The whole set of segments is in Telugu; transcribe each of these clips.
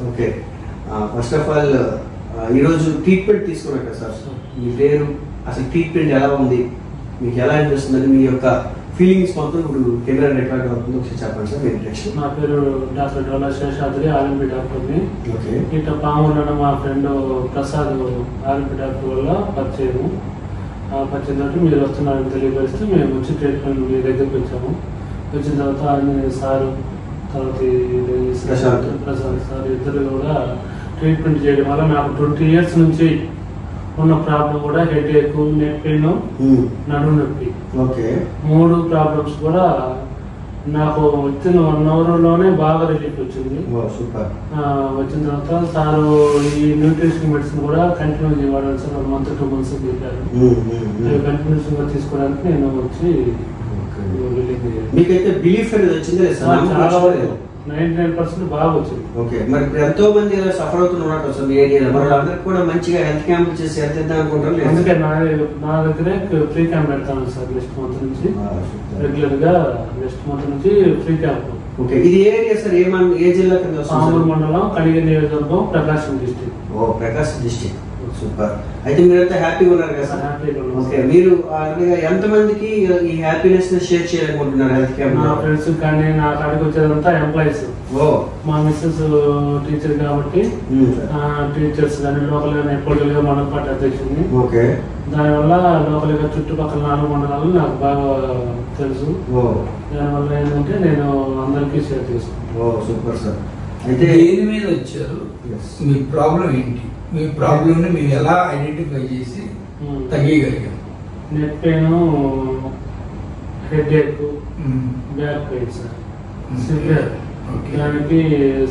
ఓకే ఫస్ట్ ఆఫ్ ఆల్ ఈరోజు ట్రీట్మెంట్ తీసుకున్నాక సార్ మీ పేరు అసలు ట్రీట్మెంట్ ఎలా ఉంది మీకు ఎలా అనిపిస్తుందని మీ యొక్క ఫీలింగ్స్ మొత్తం ఇప్పుడు కెమెరా రికార్డ్ అవుతుంది ఒకసారి చెప్పండి సార్ మీ ఇంట్రెక్షన్. నా పేరు డాక్టర్ డోలా శేషాద్రి ఆర్ఎంపీ డాక్టర్ని. ఓకే ఇట్లా పాములో మా ఫ్రెండ్ ప్రసాద్ ఆర్ఎంపీ డాక్టర్ వల్ల పరిచయం తర్వాత మీరు వస్తున్నారని తెలియపరిస్తే మేము వచ్చి ట్రీట్మెంట్ మీ దగ్గరికి వచ్చాము. వచ్చిన తర్వాత ఆయన సారు తర్వాత ప్రసాద్ సార్ ఇద్దరు కూడా ట్రీట్మెంట్ చేయడం వల్ల నాకు 20 years నుంచి ఉన్న ప్రాబ్లం కూడా హెడేక్, నెక్ పెయిన్, నడుము నొప్పి, ఓకే 3 ప్రాబ్లమ్స్ కూడా నాకు వచ్చిన 1 hourలోనే బాగా రిలీఫ్ వచ్చింది. సూపర్. వచ్చిన తర్వాత సారు ఈ న్యూట్రిషన్ మెడిసిన్ కూడా కంటిన్యూ చేయడం సార్ 1 month 2 months చెప్పారు. కంటిన్యూషన్ గా తీసుకోవడానికి నేను వచ్చి మీకైతే బిలీఫ్ అనేది వచ్చిందే చాలా 99% బాగా వచ్చింది. ఓకే మరి ఇప్పుడు ఎంతో మంది సఫర్ అవుతున్నారు సార్ మీ ఏరియాలో, మరి అందరికి కూడా మంచిగా హెల్త్ క్యాంప్ చేసి హెల్త్ ఇద్దాం అనుకుంటారు. అందుకే నా దగ్గరే ఫ్రీ క్యాంప్ పెడతాను సార్ నెక్స్ట్ మంత్ నుంచి. రెగ్యులర్ గా నెక్స్ట్ మంత్ నుంచి ఫ్రీ క్యాంప్. ఓకే ఇది ఏ ఏరియా సార్, ఏ జిల్లా కింద వస్తుంది? పామూరు మండలం, కడిగిరి నియోజకవర్గం, ప్రకాశం డిస్ట్రిక్ట్. ఓ ప్రకాశం డిస్ట్రిక్ట్. సూపర్. అయితే మీరంతా హ్యాపీగా ఉన్నారు కదా సార్? ఓకే మీరు ఎంతమందికి ఈ హ్యాపీనెస్ షేర్ చేయాలనుకుంటున్నారు హెల్త్ క్యాంప్? నా ఫ్రెండ్స్ కానీ నా కాడికి వచ్చేదంతా ఎంప్లాయీస్. మా మిస్సెస్ టీచర్ కాబట్టి టీచర్స్ కానీ లోకల్ గా పొలిటికల్ గా మండల పార్టీ అధ్యక్షుడిని. ఓకే దానివల్ల లోకల్ గా చుట్టుపక్కల 4 మండలాలు నాకు బాగా తెలుసు. దానివల్ల ఏంటంటే నేను అందరికీ షేర్ చేసుకుంటాను. Super sir. అయితే దేని మీద వచ్చారు, మీ ప్రాబ్లం ఏంటి, మీ ప్రాబ్లమ్ ని మేము ఎలా ఐడెంటిఫై చేసి తగ్గగలిగాం? Neck pain, headache, back pain sir severe. దానికి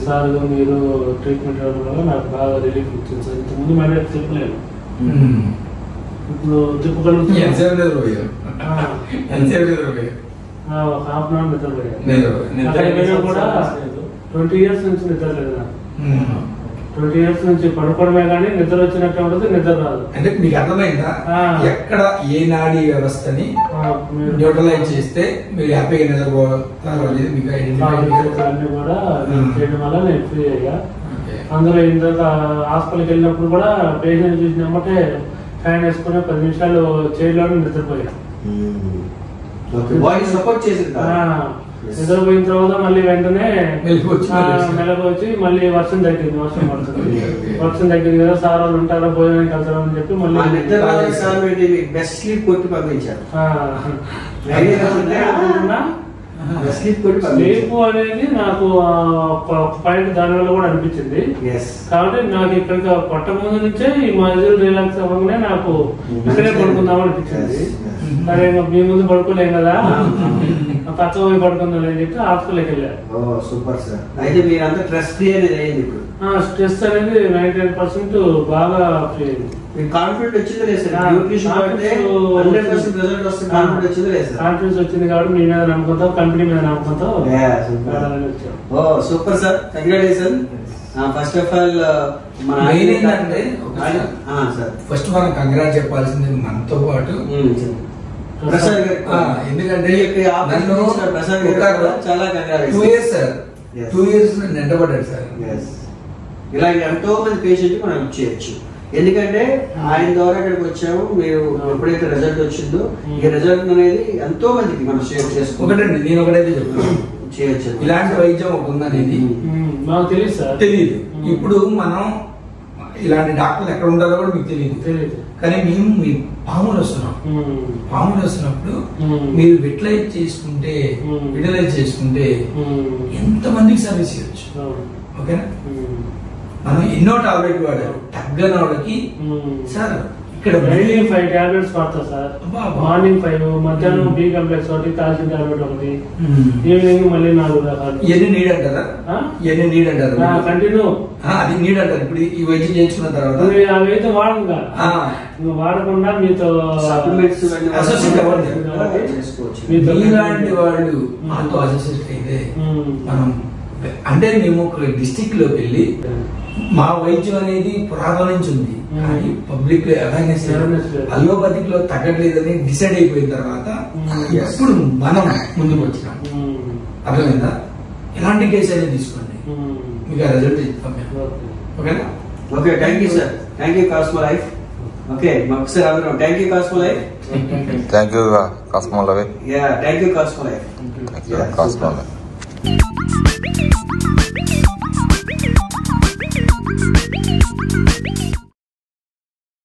సార్ మీరు ట్రీట్మెంట్ ఇవ్వడం వల్ల నాకు బాగా రిలీఫ్ వచ్చింది సార్. ఇంతకుముందు మెడల్ తిప్పలేదు, ఇప్పుడు తిప్పగలుగుతున్నాను. ఒక హాఫ్ అన్ అవర్ నిద్రపోయాను కూడా. 20 years నుంచి నిద్ర లేదు నాకు. 20 years నుంచి పడుకోవడమే కానీ నిద్ర వచ్చినట్టు ఉండదు, నిద్ర రాదు. అంటే మీకు అర్థమైందా ఎక్కడ ఏ నాడీ వ్యవస్థని న్యూట్రలైజ్ చేస్తే మీరు హ్యాపీగా నిద్రపోతారు అనేది మీకు అన్ని కూడా చేయడం వల్ల నేను ఫ్రీ అయ్యా. అందులో ఇంత హాస్పిటల్కి వెళ్ళినప్పుడు కూడా పేషెంట్ చూసినమ్మంటే ఫ్యాన్ వేసుకుని 10 నిమిషాలు చైర్లోనే నిద్రపోయా. నిద్రపోయిన తర్వాత మళ్ళీ వెంటనే మెలకు వచ్చి మళ్ళీ వర్షం తగ్గింది. వర్షం పడుతుంది, వర్షం తగ్గింది కదా సార్ వాళ్ళు ఉంటారా భోజనానికి వెళ్తారా అని చెప్పి మళ్ళీ బెస్ట్ స్లీప్ కొట్టి పంపించారు. స్లీప్ అనేది నాకు పాయింట్ దాని వల్ల కూడా అనిపించింది. కాబట్టి నాకు ఇక్కడికి పట్ట ముందు నుంచే ఈ మజిల్ రిలాక్స్ అవ్వగానే నాకు ఇక్కడే పడుకుందాం అనిపించింది. సరే మీ ముందు పడుకోలేం కదా, పక్క పోయి పడుకుందాం అని చెప్పి హాస్పిటల్కి వెళ్ళారు. Super sir. అయితే మీరంతా స్ట్రెస్ ఫ్రీ అనేది అయింది ఇప్పుడు? స్ట్రెస్ అనేది 99% బాగా ఫ్రీ అయింది. కాన్ఫిడెంట్ వచ్చింది లేదు సార్? న్యూట్రిషన్ వాడితే 100% రిజల్ట్ వస్తుంది. కాన్ఫిడెంట్ వచ్చింది లేదు సార్? కాన్ఫిడెన్స్ వచ్చింది కాబట్టి మీ మీద నమ్మకంతో, కంపెనీ మీద నమ్మకంతో. Super sir, congratulation. First of all మన ఫస్ట్ మనం కంగ్రాట్ చెప్పాల్సింది మనతో పాటు ప్రసాద్ గారు. ఎందుకంటే ప్రసాద్ గారు చాలా 2 years నిండబడ్డాడు సార్. ఇలాగే ఎంతో మంది పేషెంట్ మనం చేయొచ్చు. ఎందుకంటే ఆయన ద్వారా ఇక్కడికి వచ్చాము. మీరు ఎప్పుడైతే రిజల్ట్ వచ్చిందో ఈ రిజల్ట్ అనేది ఎంతో మందికి మనం షేర్ చేసుకోండి. నేను ఒకటైతే చెప్తాను, చేయొచ్చు. ఇలాంటి వైద్యం ఒక ఉందనేది మాకు తెలియదు సార్, తెలియదు. ఇప్పుడు మనం ఇలాంటి డాక్టర్లు ఎక్కడ ఉండాలో కూడా మీకు తెలియదు. కానీ మేము మీ పాములు వస్తున్నప్పుడు మీరు విటలైజ్ చేసుకుంటే ఎంతమందికి సర్వీస్ ఇవ్వచ్చు. ఓకేనా? మనం ఎన్నో టాబ్లెట్ వాడారు, తగ్గని వాళ్ళకి సార్ ఇక్కడ 5 tablets వాడతా సార్. మార్నింగ్ 5, మధ్యాహ్నం బి కాంప్లెక్స్ ఒకటి, కాల్షియం టాబ్లెట్ ఒకటి, ఈవినింగ్ మళ్ళీ 4 రకాలు. ఇవన్నీ నీడ్ అంటారా? కంటిన్యూ అది నీడ్ అంటారు. ఇప్పుడు ఈ వైద్యం చేయించుకున్న తర్వాత అవైతే వాడకుండా వాడకుండా మీతో మీలాంటి వాళ్ళు మాతో అసోసియేట్ అయితే మనం అంటే మేము ఒక డిస్ట్రిక్ట్ లోకి వెళ్ళి మా వైద్యం అనేది పురాతన నుంచి ఉంది, కానీ పబ్లిక్ లో అవేర్నెస్ అలోపతిక్ లో తగ్గట్లేదని డిసైడ్ అయిపోయిన తర్వాత ఎప్పుడు మనం ముందుకు వచ్చినాం. అర్థమైందా? ఎలాంటి కేసు అనేది తీసుకోండి, మీకు ఆ రిజల్ట్ ఇస్తాం మేము. ఓకేనా? Okay, thank you sir. Thank you cosmo life. Okay, ఒకసారి అందరం thank you cosmo life. Thank you cosmo life. Yeah, thank you cosmo life. Thank you cosmo life.